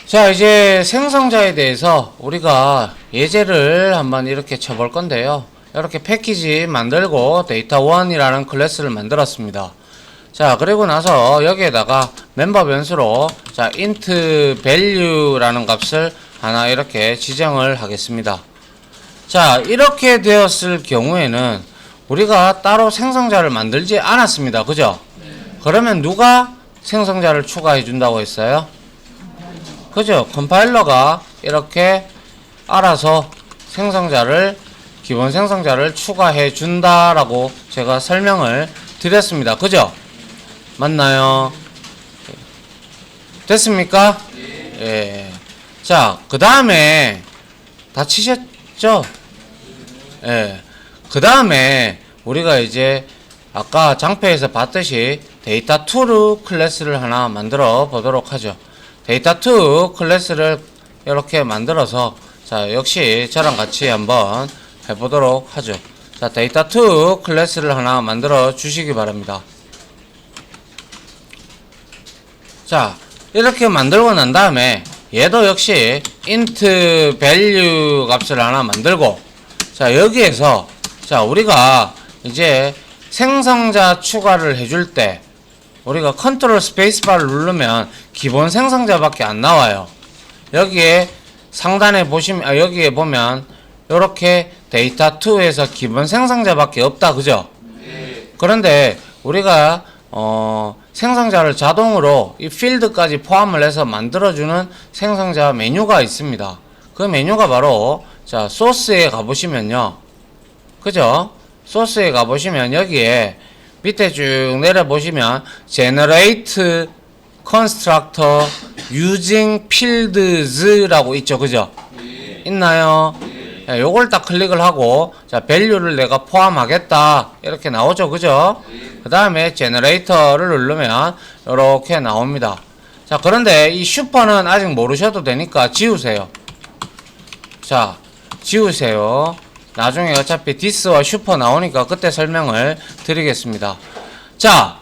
자, 이제 생성자에 대해서 우리가 예제를 한번 이렇게 쳐볼 건데요. 이렇게 패키지 만들고 데이터1이라는 클래스를 만들었습니다. 자, 그리고 나서 여기에다가 멤버 변수로 자, int value라는 값을 하나 이렇게 지정을 하겠습니다. 자, 이렇게 되었을 경우에는 우리가 따로 생성자를 만들지 않았습니다. 그죠? 그러면 누가 생성자를 추가해 준다고 했어요? 그죠? 컴파일러가 이렇게 알아서 생성자를, 기본 생성자를 추가해 준다라고 제가 설명을 드렸습니다. 그죠? 맞나요? 됐습니까? 예. 자, 그 다음에 다 치셨죠? 예. 그 다음에 우리가 이제 아까 장표에서 봤듯이 데이터2 클래스를 하나 만들어 보도록 하죠. 데이터2 클래스를 이렇게 만들어서 자, 역시 저랑 같이 한번 해보도록 하죠. 자, 데이터2 클래스를 하나 만들어 주시기 바랍니다. 자, 이렇게 만들고 난 다음에 얘도 역시 int value 값을 하나 만들고, 자, 여기에서 자, 우리가 이제 생성자 추가를 해줄 때 우리가 컨트롤 스페이스바를 누르면 기본 생성자밖에 안 나와요. 여기에 상단에 보시면, 여기에 보면 이렇게 데이터2에서 기본 생성자밖에 없다. 그죠? 그런데 우리가 생성자를 자동으로 이 필드까지 포함을 해서 만들어주는 생성자 메뉴가 있습니다. 그 메뉴가 바로 자, 소스에 가보시면요. 그죠? 소스에 가보시면 여기에 밑에 쭉 내려보시면 generate constructor using fields 라고 있죠. 그죠? 있나요? 네, 요걸 딱 클릭을 하고 자, value를 내가 포함하겠다 이렇게 나오죠. 그죠? 그 다음에 generator를 누르면 이렇게 나옵니다. 자, 그런데 이 슈퍼는 아직 모르셔도 되니까 지우세요. 자, 지우세요. 나중에 어차피 this와 슈퍼 나오니까 그때 설명을 드리겠습니다. 자,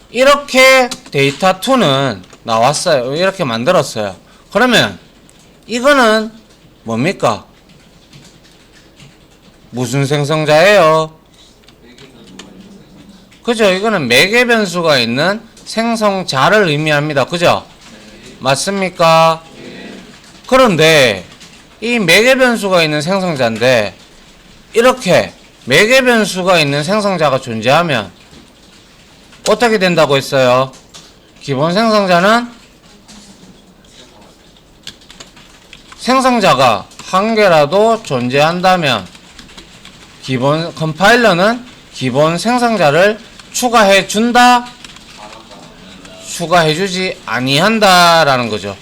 이렇게 데이터2는 나왔어요. 이렇게 만들었어요. 그러면 이거는 뭡니까? 무슨 생성자예요? 그죠? 이거는 매개 변수가 있는 생성자를 의미합니다. 그죠? 맞습니까? 그런데 이 매개 변수가 있는 생성자인데 이렇게 매개 변수가 있는 생성자가 존재하면 어떻게 된다고 했어요? 기본 생성자는 생성자가 한 개라도 존재한다면 기본 컴파일러는 기본 생성자를 추가해 준다, 추가해 주지 아니한다 라는 거죠.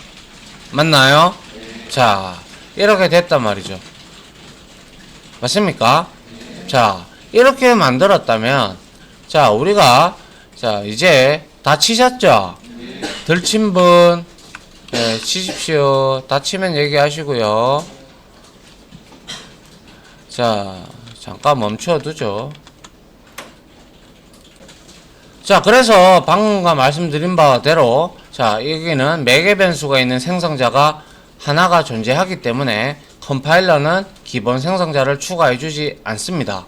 맞나요? 자, 이렇게 됐단 말이죠. 맞습니까? 자, 이렇게 만들었다면 자, 우리가 자, 이제 다 치셨죠? 덜 친 분 네, 치십시오. 다 치면 얘기하시고요. 자, 잠깐 멈춰두죠. 자, 그래서 방금과 말씀드린 바대로 자, 여기는 매개 변수가 있는 생성자가 하나가 존재하기 때문에 컴파일러는 기본 생성자를 추가해 주지 않습니다.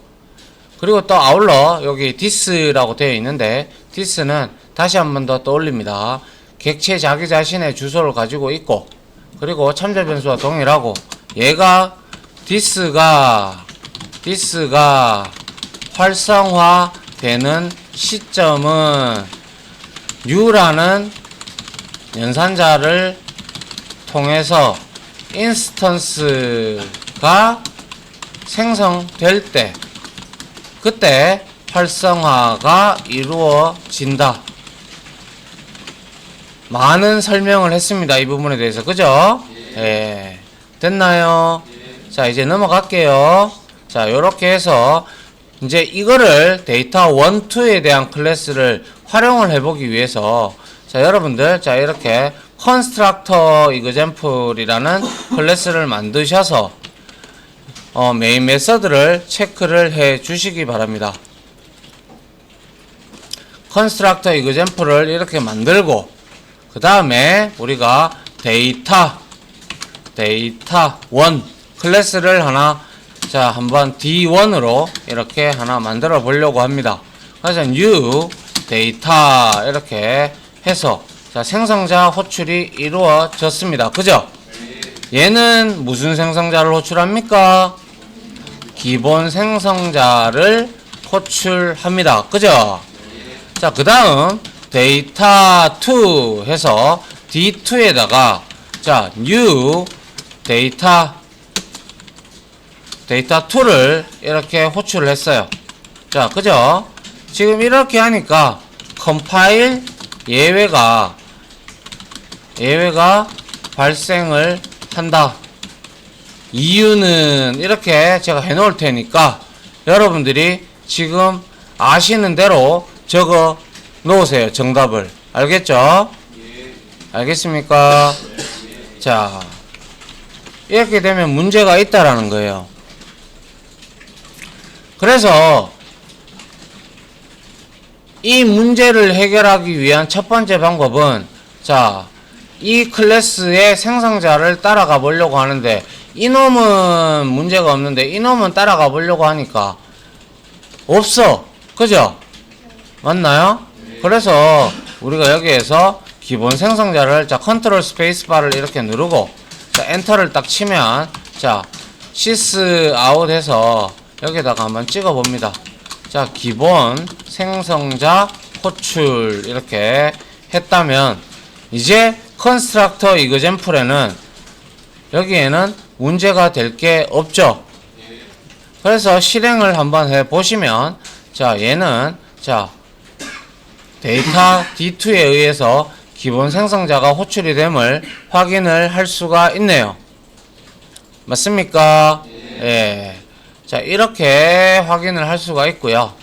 그리고 또 아울러 여기 this라고 되어 있는데 this는 다시 한 번 더 떠올립니다. 객체 자기 자신의 주소를 가지고 있고, 그리고 참조 변수와 동일하고, 얘가 this가 활성화되는 시점은 new라는 연산자를 통해서 인스턴스가 생성될 때, 그때 활성화가 이루어진다. 많은 설명을 했습니다. 이 부분에 대해서. 그죠? 예. 됐나요? 자, 이제 넘어갈게요. 자, 요렇게 해서 이제 이거를 데이터 1, 2에 대한 클래스를 활용을 해보기 위해서 자, 여러분들 자, 이렇게 constructor example이라는 클래스를 만드셔서 메인 메서드를 체크를 해 주시기 바랍니다. constructor example를 이렇게 만들고 그 다음에 우리가 데이터 1 클래스를 하나 자 한번 D1으로 이렇게 하나 만들어 보려고 합니다. 그래서 new 데이터 이렇게 해서 자 생성자 호출이 이루어졌습니다. 그죠? 얘는 무슨 생성자를 호출합니까? 기본 생성자를 호출합니다. 그죠? 자, 그 다음 데이터 2 해서 D2에다가 자 new 데이터 2를 이렇게 호출을 했어요. 자, 그죠? 지금 이렇게 하니까 컴파일 예외가 발생을 한다. 이유는 이렇게 제가 해놓을 테니까 여러분들이 지금 아시는 대로 적어 놓으세요. 정답을. 알겠죠? 알겠습니까? 자, 이렇게 되면 문제가 있다라는 거예요. 그래서 이 문제를 해결하기 위한 첫 번째 방법은 자, 이 클래스의 생성자를 따라가 보려고 하는데 이놈은 문제가 없는데 이놈은 따라가 보려고 하니까 없어. 그죠? 맞나요? 그래서 우리가 여기에서 기본 생성자를 자 컨트롤 스페이스바를 이렇게 누르고 자 엔터를 딱 치면 자 sys out 해서 여기다가 한번 찍어 봅니다. 자 기본 생성자 호출 이렇게 했다면 이제 컨스트럭터 이그젠플에는 여기에는 문제가 될 게 없죠. 그래서 실행을 한번 해 보시면 자 얘는 자 데이터 D2에 의해서 기본 생성자가 호출이 됨을 확인을 할 수가 있네요. 맞습니까? 예. 자 이렇게 확인을 할 수가 있고요.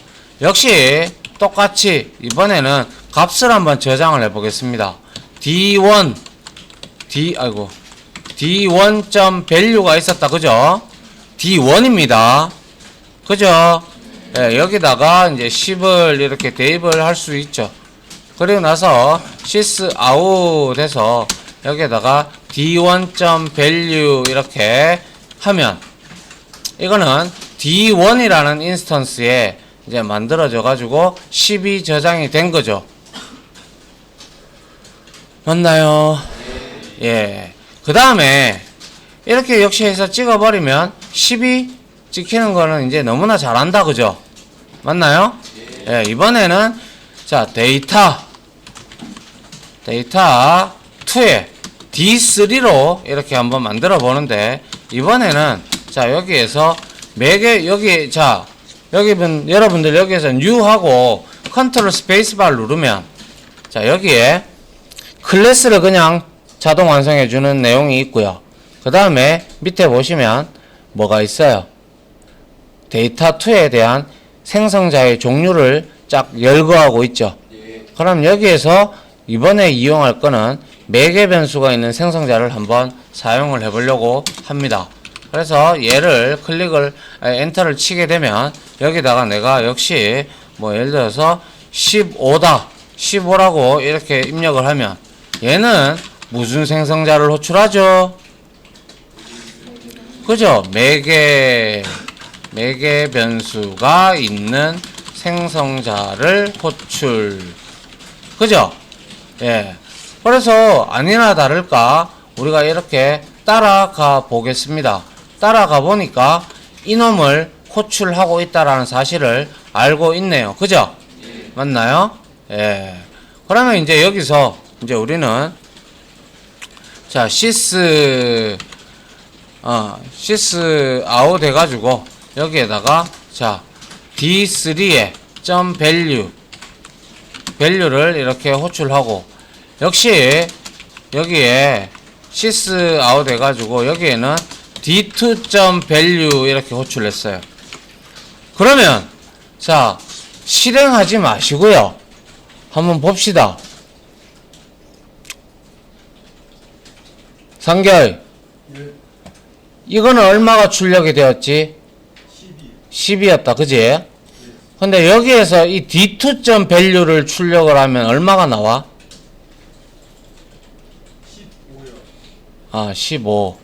역시 똑같이 이번에는 값을 한번 저장을 해 보겠습니다. D1.value가 있었다. 그죠? D1입니다. 그죠? 예, 여기다가 이제 10을 이렇게 대입을 할 수 있죠. 그리고 나서 sys out 해서 여기다가 D1.value 이렇게 하면 이거는 D1이라는 인스턴스에 이제 만들어져 가지고 10이 저장이 된 거죠. 맞나요? 예. 그 다음에 이렇게 역시 해서 찍어버리면 10이 찍히는 거는 이제 너무나 잘한다. 그죠? 맞나요? 예. 이번에는 자 데이터 2에 D3로 이렇게 한번 만들어 보는데 이번에는 자 여기에서 매개 여기 자 여러분들 여기에서 new 하고 컨트롤 스페이스바를 누르면 자 여기에 클래스를 그냥 자동 완성해 주는 내용이 있고요. 그 다음에 밑에 보시면 뭐가 있어요? 데이터 2에 대한 생성자의 종류를 쫙 열거하고 있죠. 그럼 여기에서 이번에 이용할 거는 매개 변수가 있는 생성자를 한번 사용을 해 보려고 합니다. 그래서 얘를 엔터를 치게 되면 여기다가 내가 역시 뭐 예를 들어서 15라고 이렇게 입력을 하면 얘는 무슨 생성자를 호출하죠? 그죠? 매개 변수가 있는 생성자를 호출. 그죠? 예. 그래서 아니나 다를까 우리가 이렇게 따라가 보겠습니다. 따라가 보니까 이놈을 호출하고 있다라는 사실을 알고 있네요. 그죠? 맞나요? 예. 그러면 이제 여기서 이제 우리는 자 sys out 해가지고 여기에다가 자 D3에 value를 이렇게 호출하고 역시 여기에 sys out 해가지고 여기에는 D2.value 이렇게 호출했어요. 그러면 자 실행하지 마시고요. 한번 봅시다. 상결 이거는 얼마가 출력이 되었지? 10이었다. 그지? 근데 여기에서 이 D2.value를 출력을 하면 얼마가 나와? 15.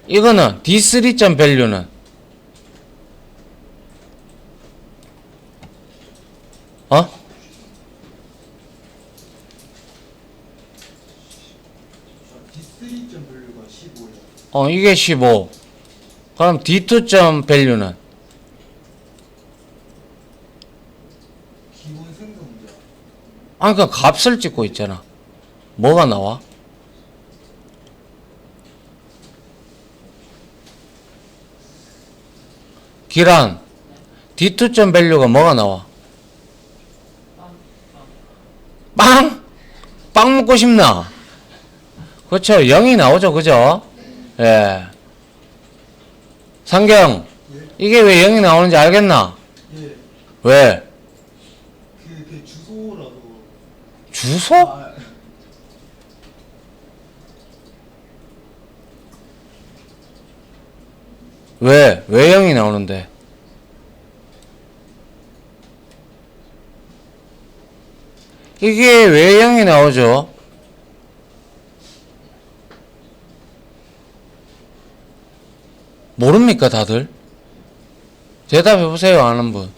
이거는 D3점 밸류는 D3점 밸류가 15예요. 이게 15. 그럼 D2점 밸류는 기본 생성자. 그러니까 값을 찍고 있잖아. 뭐가 나와? 기란 D2점 밸류가 뭐가 나와? 빵! 빵 먹고 싶나? 그렇죠. 0이 나오죠. 그죠? 예. 상경, 이게 왜 0이 나오는지 알겠나? 예. 왜? 그 주소라도. 주소? 아, 왜? 왜 0이 나오는데? 이게 왜 0이 나오죠? 모릅니까, 다들? 대답해보세요, 아는 분.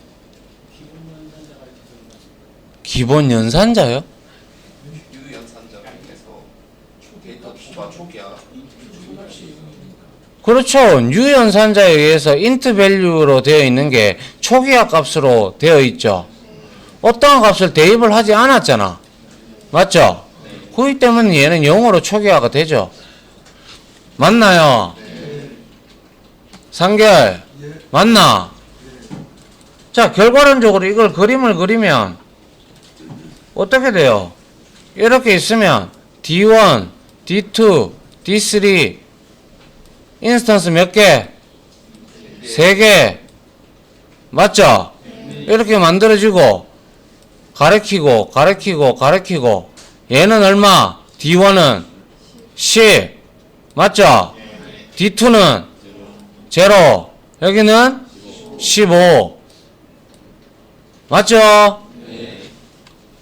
기본 연산자요? 유연산자에서 데이터 초과 초기화 그렇죠. 뉴 연산자에 의해서 int 밸류로 되어 있는 게 초기화 값으로 되어 있죠. 어떠한 값을 대입을 하지 않았잖아. 맞죠? 그렇기 때문에 얘는 0으로 초기화가 되죠. 맞나요? 상결 맞나? 자, 결과론적으로 이걸 그림을 그리면 어떻게 돼요? 이렇게 있으면 D1, D2, D3 인스턴스 몇 개? 3개. 맞죠? 이렇게 만들어지고 가리키고 가리키고 가리키고 얘는 얼마? D1은 10. 맞죠? D2는 0. 여기는 15. 맞죠?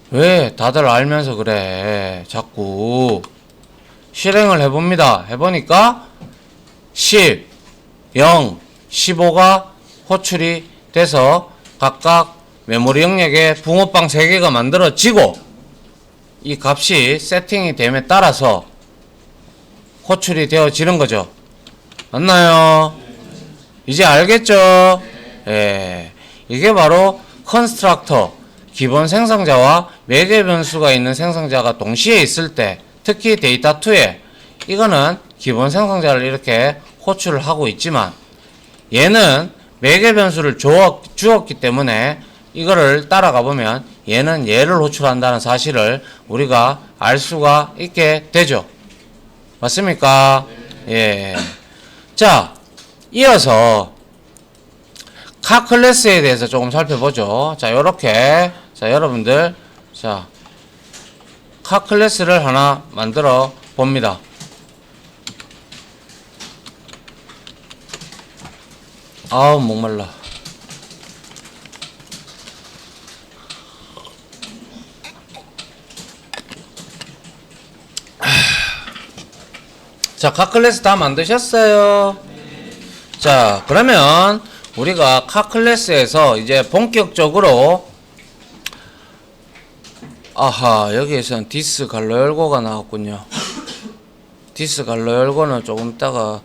왜 다들 알면서 그래? 자꾸 실행을 해봅니다. 해보니까 10, 0, 15가 호출이 돼서 각각 메모리 영역에 붕어빵 3개가 만들어지고 이 값이 세팅이 됨에 따라서 호출이 되어지는 거죠. 맞나요? 이제 알겠죠? 예. 이게 바로 컨스트럭터, 기본 생성자와 매개 변수가 있는 생성자가 동시에 있을 때, 특히 데이터 2에 이거는 기본 생성자를 이렇게 호출을 하고 있지만 얘는 매개 변수를 주었기 때문에 이거를 따라가 보면 얘는 얘를 호출한다는 사실을 우리가 알 수가 있게 되죠. 맞습니까? 예. 자, 이어서 카 클래스에 대해서 조금 살펴보죠. 자, 요렇게. 자, 여러분들. 자, 카 클래스를 하나 만들어 봅니다. 아우, 목말라. 자, 카 클래스 다 만드셨어요? 자, 그러면 우리가 카 클래스에서 이제 본격적으로 아하, 여기에서는 디스 갈로 열고가 나왔군요. 디스 갈로 열고는 조금 이따가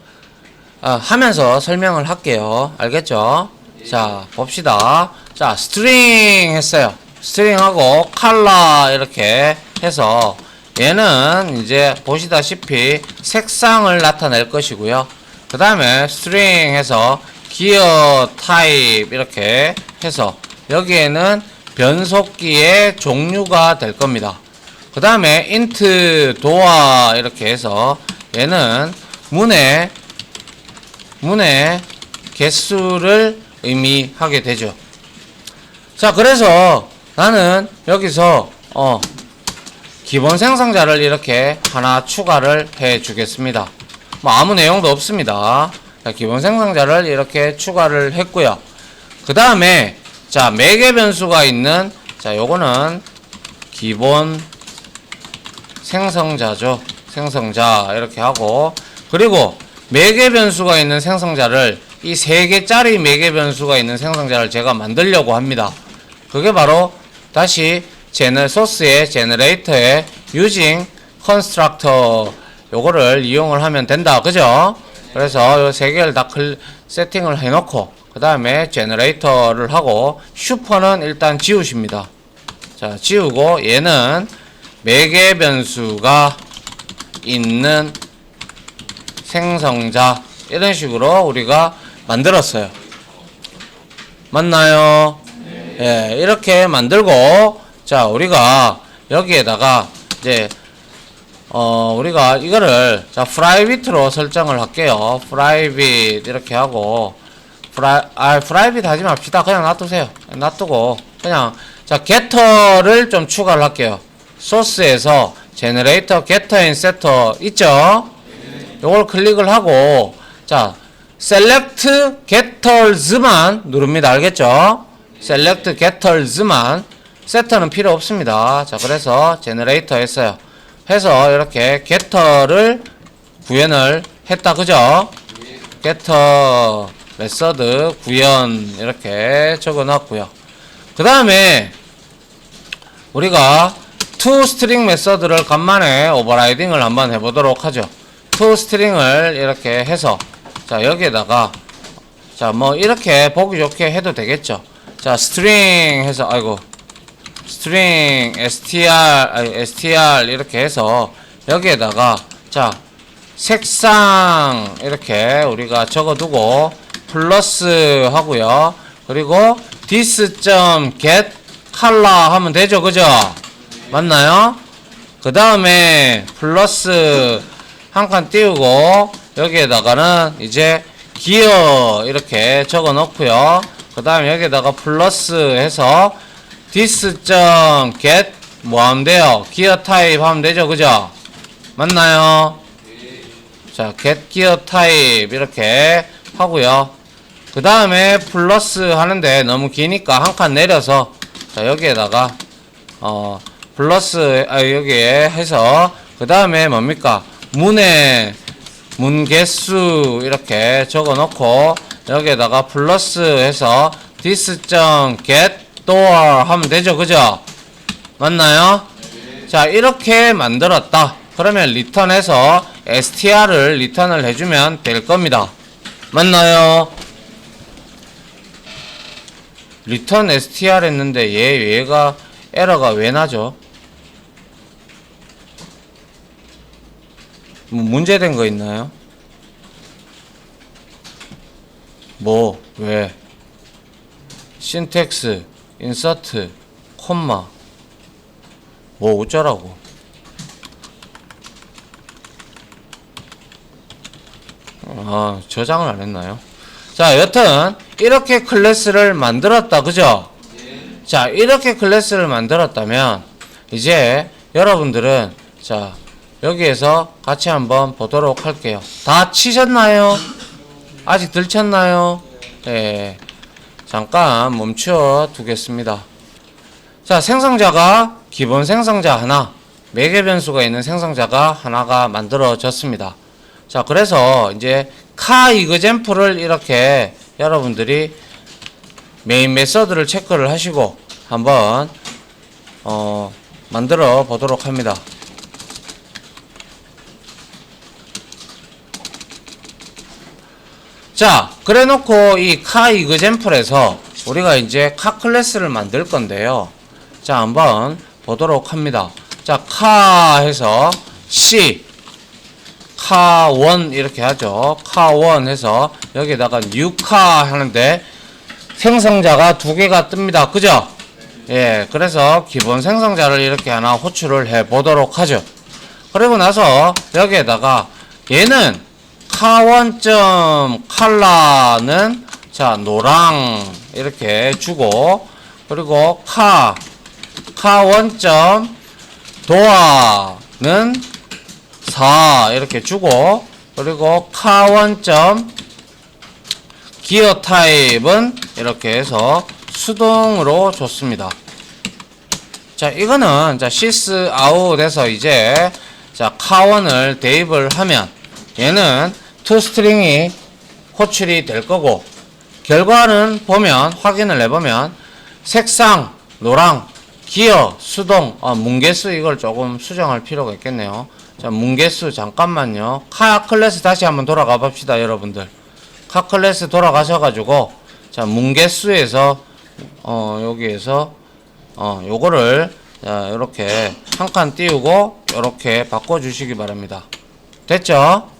하면서 설명을 할게요. 알겠죠? 자, 봅시다. 자, 스트링 했어요. 스트링하고 컬러 이렇게 해서 얘는 이제 보시다시피 색상을 나타낼 것이고요. 그 다음에 스트링 해서 기어 타입 이렇게 해서 여기에는 변속기의 종류가 될 겁니다. 그 다음에 int 도어 이렇게 해서 얘는 문의 개수를 의미하게 되죠. 자, 그래서 나는 여기서 기본 생성자를 이렇게 하나 추가를 해 주겠습니다. 뭐 아무 내용도 없습니다. 자, 기본 생성자를 이렇게 추가를 했고요. 그 다음에 자, 매개 변수가 있는 자, 요거는 기본 생성자죠. 생성자 이렇게 하고, 그리고 매개 변수가 있는 생성자를, 이 3개짜리 매개 변수가 있는 생성자를 제가 만들려고 합니다. 그게 바로 다시 소스의 제너레이터에 using constructor 요거를 이용을 하면 된다. 그죠? 그래서 요 3개를 다 세팅을 해놓고 그 다음에 제너레이터를 하고, 슈퍼는 일단 지우십니다. 자, 지우고 얘는 매개 변수가 있는 생성자 이런 식으로 우리가 만들었어요. 맞나요? 예, 이렇게 만들고, 자, 우리가 여기에다가 이제 우리가 이거를 자 프라이빗으로 설정을 할게요. 프라이빗 이렇게 하고, 프라이빗 하지 맙시다. 그냥 놔두세요. 놔두고 그냥 자 게터를 좀 추가를 할게요. 소스에서 제너레이터 게터 앤 세터 있죠? 요걸 클릭을 하고, 자 select getters만 누릅니다. 알겠죠? select getters만, 세터는 필요 없습니다. 자, 그래서 제너레이터 했어요. 해서 이렇게 getter를 구현을 했다. 그죠? getter 메서드 구현 이렇게 적어 놨고요. 그 다음에 우리가 toString 메서드를 간만에 오버라이딩을 한번 해보도록 하죠. toString을 이렇게 해서, 자 여기에다가 자 뭐 이렇게 보기 좋게 해도 되겠죠. 자 string 해서, string str 이렇게 해서 여기에다가 자 색상 이렇게 우리가 적어두고 플러스 하고요. 그리고 this.get color 하면 되죠. 그죠? 맞나요? 그 다음에 플러스 한 칸 띄우고 여기에다가는 이제 기어 이렇게 적어 놓고요. 그 다음에 여기에다가 플러스 해서 this.get 뭐 하면 돼요? 기어 타입 하면 되죠. 그죠? 맞나요? 자 get 기어 타입 이렇게 하고요. 그 다음에 플러스 하는데 너무 기니까 한 칸 내려서 자 여기에다가 플러스 여기에 해서 그 다음에 뭡니까? 문 개수 이렇게 적어 놓고 여기에다가 플러스 해서 this.get door 하면 되죠. 그죠? 맞나요? 자 이렇게 만들었다. 그러면 리턴해서 str을 리턴을 해주면 될 겁니다. 맞나요? 리턴 str 했는데 얘가 에러가 왜 나죠? 뭐 문제된 거 있나요? 뭐 왜? 신텍스 인서트 콤마 뭐 어쩌라고? 저장을 안 했나요? 자 여튼 이렇게 클래스를 만들었다. 그죠? 자 이렇게 클래스를 만들었다면 이제 여러분들은 자 여기에서 같이 한번 보도록 할게요. 다 치셨나요? 아직 덜 쳤나요? 예. 잠깐 멈춰 두겠습니다. 자 생성자가 기본 생성자 하나, 매개 변수가 있는 생성자가 하나가 만들어졌습니다. 자 그래서 이제 카이그젠플을 이렇게 여러분들이 메인 메서드를 체크를 하시고 한번 만들어 보도록 합니다. 자 그래 놓고 이 카이그젠플에서 우리가 이제 카 클래스를 만들 건데요. 자 한번 보도록 합니다. 자 카 해서 C 카1 이렇게 하죠. 카1 해서 여기다가 뉴카 하는데 생성자가 2개가 뜹니다. 그죠? 예, 그래서 기본 생성자를 이렇게 하나 호출을 해 보도록 하죠. 그리고 나서 여기에다가 얘는 카1.color는 자 노랑 이렇게 주고, 그리고 카1.door는 4 이렇게 주고, 그리고 카1. 기어 타입은 이렇게 해서 수동으로 줬습니다. 자 이거는 자 sys out 해서 이제 자, 카1을 대입을 하면 얘는 toString이 호출이 될 거고, 결과는 보면, 확인을 해보면 색상, 노랑, 기어, 수동, 문개수 이걸 조금 수정할 필요가 있겠네요. 자, 문개수 잠깐만요. 카 클래스 다시 한번 돌아가 봅시다, 여러분들. 카 클래스 돌아가셔가지고, 자, 문개수에서, 여기에서, 요거를, 자, 요렇게 한 칸 띄우고, 요렇게 바꿔주시기 바랍니다. 됐죠?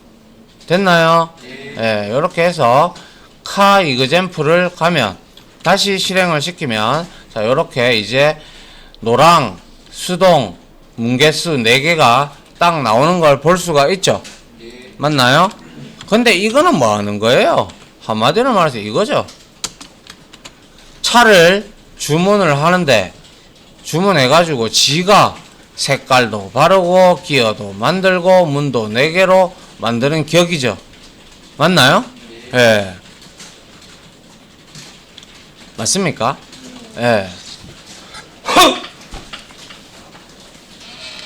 됐나요? 예, 요렇게 해서, 카 이그젠플을 가면, 다시 실행을 시키면, 자, 요렇게 이제, 노랑, 수동, 문개수 4개가 딱 나오는 걸 볼 수가 있죠? 맞나요? 근데 이거는 뭐 하는 거예요? 한마디로 말해서 이거죠. 차를 주문을 하는데, 주문해가지고 지가 색깔도 바르고, 기어도 만들고, 문도 4개로 만드는 격이죠. 맞나요? 예. 맞습니까? 예.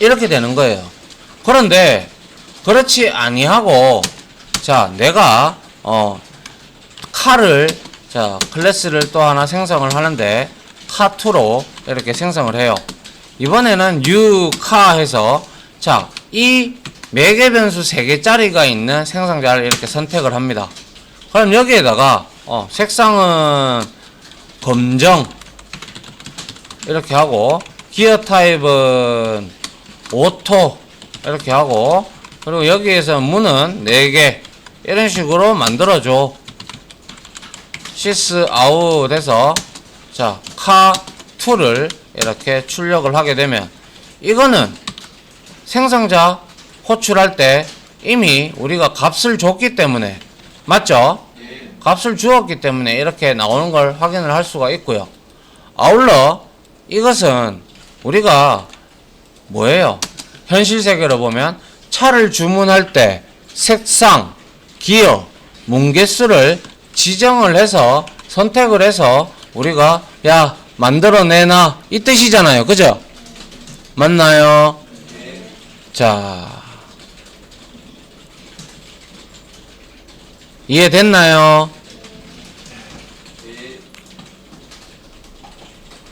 이렇게 되는 거예요. 그런데 그렇지 아니하고, 자, 내가 카를, 자, 클래스를 또 하나 생성을 하는데 카2로 이렇게 생성을 해요. 이번에는 new 카 해서, 자, 이 매개 변수 3개짜리가 있는 생성자를 이렇게 선택을 합니다. 그럼 여기에다가 색상은 검정 이렇게 하고, 기어 타입은 오토 이렇게 하고, 그리고 여기에서 문은 4개 이런 식으로 만들어줘. sys out 해서, 자, 카2를 이렇게 출력을 하게 되면, 이거는 생성자 호출할 때 이미 우리가 값을 줬기 때문에, 맞죠? 값을 주었기 때문에 이렇게 나오는 걸 확인을 할 수가 있고요. 아울러 이것은 우리가 뭐예요? 현실 세계로 보면 차를 주문할 때 색상, 기어, 문개수를 지정을 해서 선택을 해서 우리가 야 만들어내나 이 뜻이잖아요. 그죠? 맞나요? 자, 이해됐나요?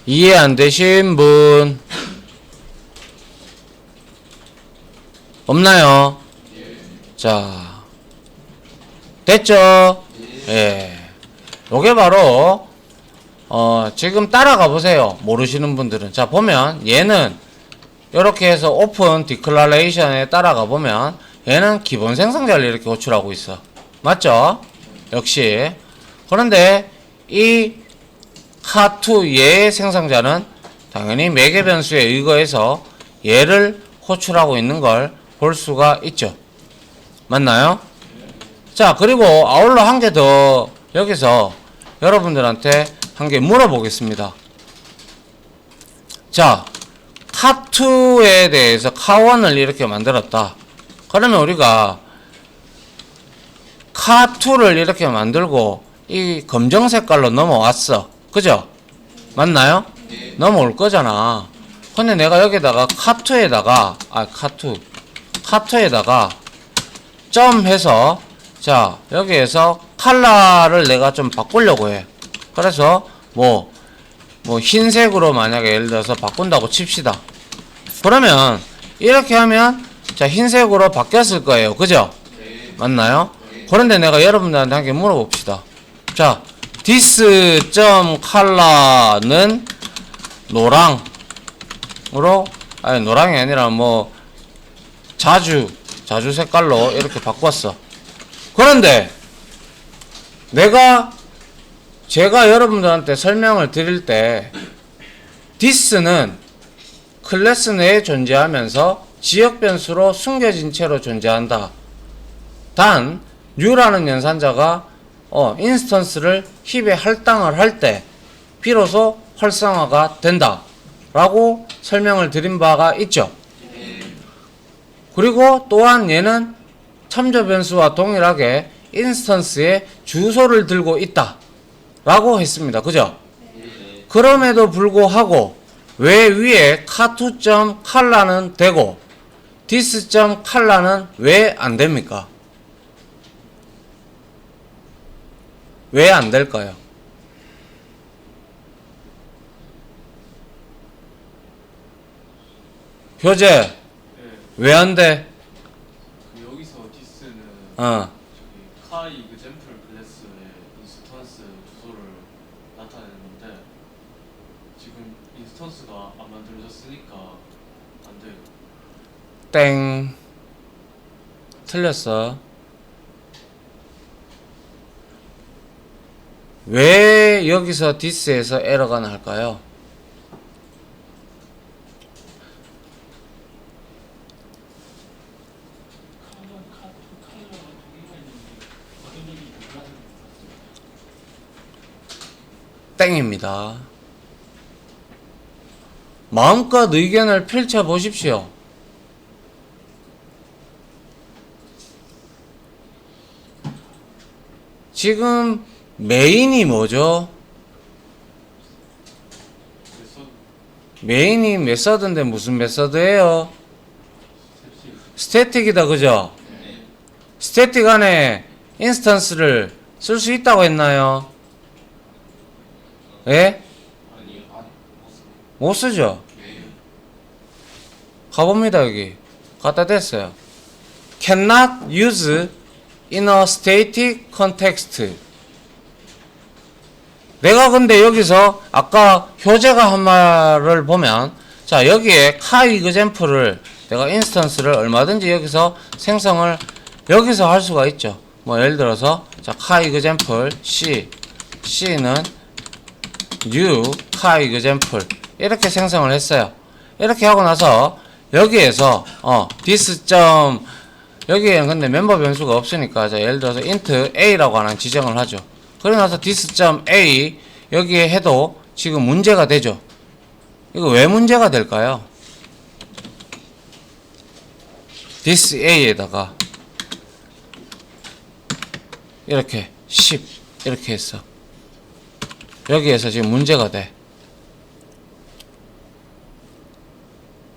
이해 안 되신 분 없나요? 자, 됐죠? 예. 요게 바로 지금 따라가 보세요. 모르시는 분들은. 자, 보면 얘는 이렇게 해서 오픈 디클라레이션에 따라가 보면 얘는 기본 생성자를 이렇게 호출하고 있어. 맞죠? 역시. 그런데 이 카2 얘의 생성자는 당연히 매개 변수에 의거해서 얘를 호출하고 있는 걸 볼 수가 있죠. 맞나요? 자, 그리고 아울러 한 개 더 여기서 여러분들한테 한 개 물어보겠습니다. 자, 카2에 대해서 카1을 이렇게 만들었다. 그러면 우리가 카2를 이렇게 만들고 이 검정 색깔로 넘어왔어. 그죠? 맞나요? 넘어올 거잖아. 근데 내가 여기다가 카2에다가 카2에다가 점 해서, 자, 여기에서 컬러를 내가 좀 바꾸려고 해. 그래서 뭐 흰색으로 만약에 예를 들어서 바꾼다고 칩시다. 그러면 이렇게 하면 자, 흰색으로 바뀌었을 거예요. 그죠? 맞나요? 그런데 내가 여러분들한테 한 개 물어봅시다. 자, this.color는 노랑으로, 아니 노랑이 아니라 뭐 자주 색깔로 이렇게 바꿨어. 그런데 제가 여러분들한테 설명을 드릴 때 this는 클래스 내에 존재하면서 지역 변수로 숨겨진 채로 존재한다. 단 new라는 연산자가 인스턴스를 힙에 할당을 할 때 비로소 활성화가 된다 라고 설명을 드린 바가 있죠. 그리고 또한 얘는 참조 변수와 동일하게 인스턴스의 주소를 들고 있다 라고 했습니다. 그죠? 그럼에도 불구하고 왜 위에 카2.color는 되고 this.color는 왜 안 됩니까? 왜 안 될까요? 효재, 네, 왜 안 돼? 그 여기서 디스는 어, 저기 카이 그젠플 클래스의 인스턴스 주소를 나타내는데 지금 인스턴스가 안 만들어졌으니까 안 돼요. 땡. 틀렸어. 왜 여기서 this에서 에러가 날까요? 땡입니다. 마음껏 의견을 펼쳐 보십시오. 지금 메인이 뭐죠? 그래서 메인이 메서드인데 무슨 메서드예요? 스태틱이다, 그죠? 스태틱 안에 인스턴스를 쓸 수 있다고 했나요? 예? 아니 못 쓰죠? 가봅니다, 여기. 갖다 댔어요. cannot use in a static context. 내가 근데 여기서 아까 효재가 한 말을 보면, 자, 여기에 car example을 내가 인스턴스를 얼마든지 여기서 생성을 여기서 할 수가 있죠. 뭐 예를 들어서 자, car example C는 new car example 이렇게 생성을 했어요. 이렇게 하고 나서 여기에서 this. 여기에는 근데 멤버 변수가 없으니까 자, 예를 들어서 int a라고 하는 지정을 하죠. 그러고 나서 this.a 여기에 해도 지금 문제가 되죠. 이거 왜 문제가 될까요? this a에다가 이렇게 10 이렇게 했어. 여기에서 지금 문제가 돼.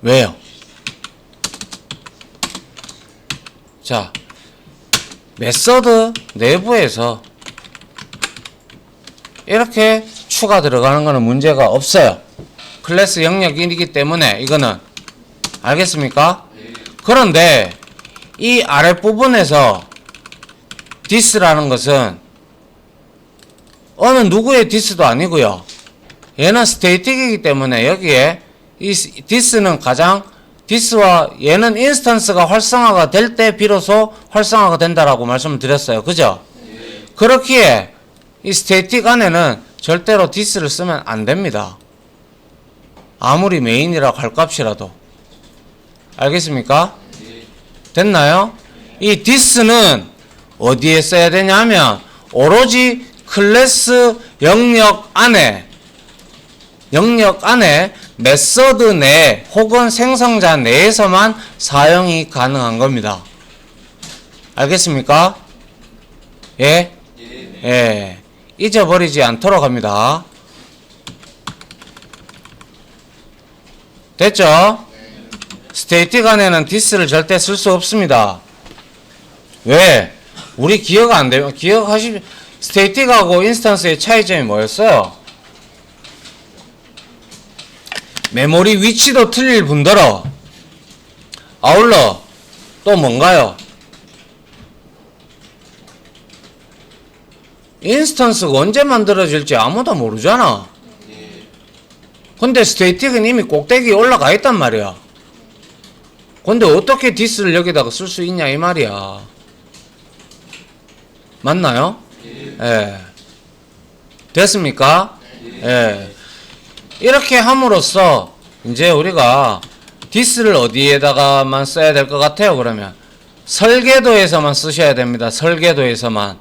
왜요? 자, 메서드 내부에서 이렇게 추가 들어가는 거는 문제가 없어요. 클래스 영역이기 때문에 이거는 알겠습니까? 그런데 이 아랫부분에서 this라는 것은 어느 누구의 this도 아니고요. 얘는 스테이틱이기 때문에 여기에 이 this는 가장 this와 얘는 인스턴스가 활성화가 될 때 비로소 활성화가 된다라고 말씀을 드렸어요. 그죠? 그렇기에 이 스테이틱 안에는 절대로 this를 쓰면 안 됩니다. 아무리 메인이라고 할 값이라도. 알겠습니까? 됐나요? 이 this는 어디에 써야 되냐면 오로지 클래스 영역 안에 메서드 내 혹은 생성자 내에서만 사용이 가능한 겁니다. 알겠습니까? 예? 예. 잊어버리지 않도록 합니다. 됐죠? 스테이틱 안에는 this를 절대 쓸 수 없습니다. 왜? 우리 기억 안 되면 스테이틱하고 인스턴스의 차이점이 뭐였어요? 메모리 위치도 틀릴 뿐더러 아울러 또 뭔가요? 인스턴스가 언제 만들어질지 아무도 모르잖아. 근데 스테이틱은 이미 꼭대기에 올라가 있단 말이야. 근데 어떻게 this를 여기다가 쓸 수 있냐 이 말이야. 맞나요? 예. 됐습니까? 예. 이렇게 함으로써 이제 우리가 this를 어디에다가만 써야 될 것 같아요. 그러면 설계도에서만 쓰셔야 됩니다. 설계도에서만.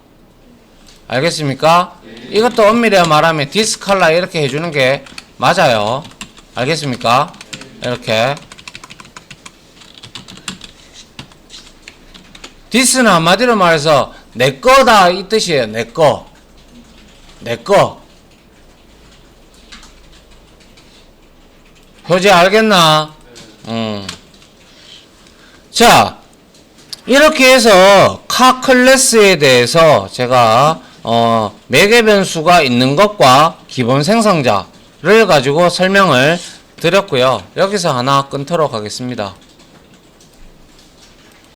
알겠습니까? 이것도 엄밀히 말하면 this color 이렇게 해주는 게 맞아요. 알겠습니까? 이렇게 this는 한마디로 말해서 내 거다 이 뜻이에요. 내 거. 내 거. 효재 알겠나? 자, 이렇게 해서 카 클래스에 대해서 제가 매개 변수가 있는 것과 기본 생성자를 가지고 설명을 드렸고요. 여기서 하나 끊도록 하겠습니다.